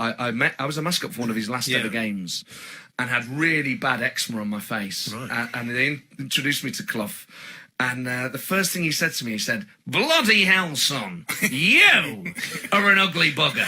I was a mascot for one of his last ever games, and had really bad eczema on my face. Right. And they introduced me to Clough. And the first thing he said to me, he said, "Bloody hell, son, you are an ugly bugger."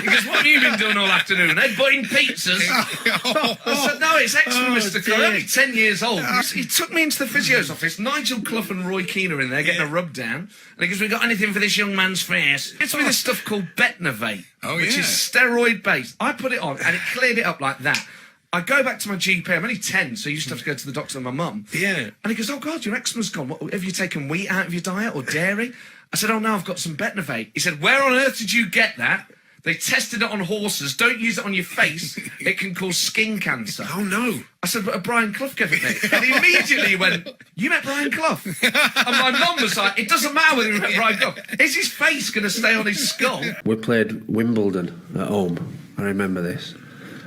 He goes, "What have you been doing all afternoon? Headbutting pizzas?" I said, "No, it's eczema, Mr. Clough. I'm only 10 years old." He took me into the physio's office. Nigel Clough and Roy Keane are in there getting a rub down. And he goes, "We got anything for this young man's face?" It's me this stuff called Betnovate, which is steroid-based. I put it on, and it cleared it up like that. I go back to my GP. I'm only 10, so I used to have to go to the doctor with my mum. Yeah. And he goes, "Oh, God, your eczema's gone. What, have you taken wheat out of your diet or dairy?" I said, "Oh, no, I've got some Betnovate." He said, "Where on earth did you get that?" They tested it on horses. Don't use it on your face. It can cause skin cancer. Oh, no. I said, "But Brian Clough gave it me." And immediately he went, "You met Brian Clough?" And my mum was like, "It doesn't matter whether you met Brian Clough. Is his face going to stay on his skull?" We played Wimbledon at home. I remember this.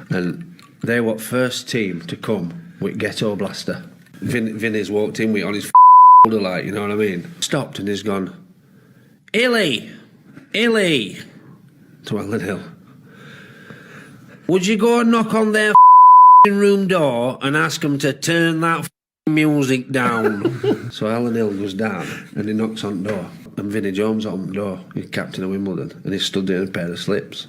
And they were first team to come with Ghetto Blaster. Vinny's walked in with on his shoulder, like, you know what I mean? Stopped and he's gone, Illy, to Alan Hill. "Would you go and knock on their room door and ask them to turn that music down?" So Alan Hill goes down and he knocks on the door. And Vinnie Jones opened the door, he's captain of Wimbledon, and he stood there in a pair of slips,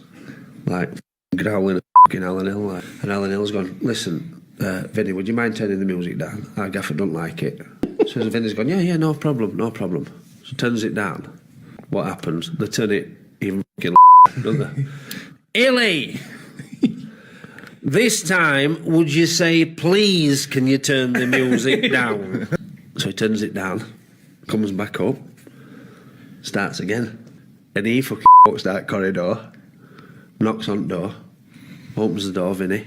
like growling at Alan Hill. Like. And Alan Hill's gone, "Listen, Vinny, would you mind turning the music down? Our gaffer don't like it." So Vinny's gone, yeah, no problem. So turns it down. What happens? They turn it even don't they? "Illy, this time would you say, please, can you turn the music down?" So he turns it down, comes back up, starts again. And he walks that corridor, knocks on the door, opens the door, Vinny.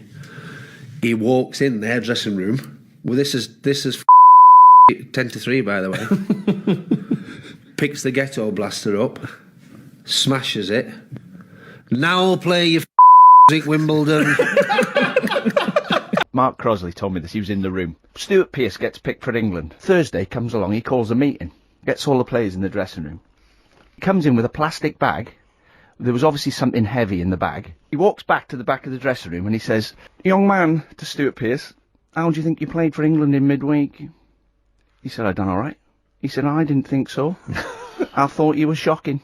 He walks in their dressing room. Well, this is 10 to 3, by the way. Picks the Ghetto Blaster up, smashes it. "Now I'll play your music, Wimbledon." Mark Crosley told me this. He was in the room. Stuart Pearce gets picked for England. Thursday comes along. He calls a meeting. Gets all the players in the dressing room. He comes in with a plastic bag. There was obviously something heavy in the bag. He walks back to the back of the dressing room and he says, "Young man," to Stuart Pearce, "how do you think you played for England in midweek?" He said, "I done all right." He said, "I didn't think so. I thought you were shocking."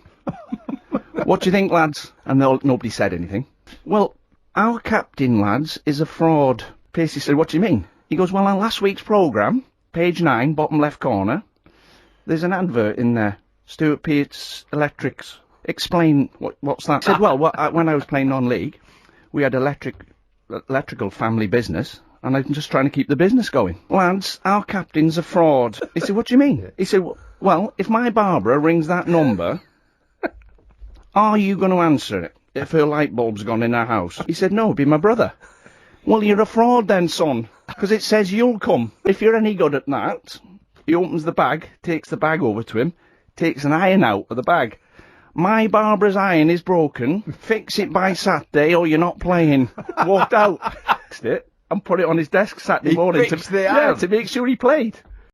"What do you think, lads?" And nobody said anything. "Well, our captain, lads, is a fraud." Pearce said, "What do you mean?" He goes, "Well, on last week's programme, page 9, bottom left corner, there's an advert in there. Stuart Pearce Electrics. Explain what's that?" I said, "Well, when I was playing non-league, we had electrical family business, and I'm just trying to keep the business going. Lads, our captain's a fraud." He said, "What do you mean?" He said, "Well, if my Barbara rings that number, are you going to answer it if her light bulb's gone in her house?" He said, "No, it'd be my brother." "Well, you're a fraud then, son, because it says you'll come. If you're any good at that." He opens the bag, takes the bag over to him, takes an iron out of the bag. "My Barbara's iron is broken. Fix it by Saturday or you're not playing." Walked out, fixed it, and put it on his desk Saturday morning to make sure he played.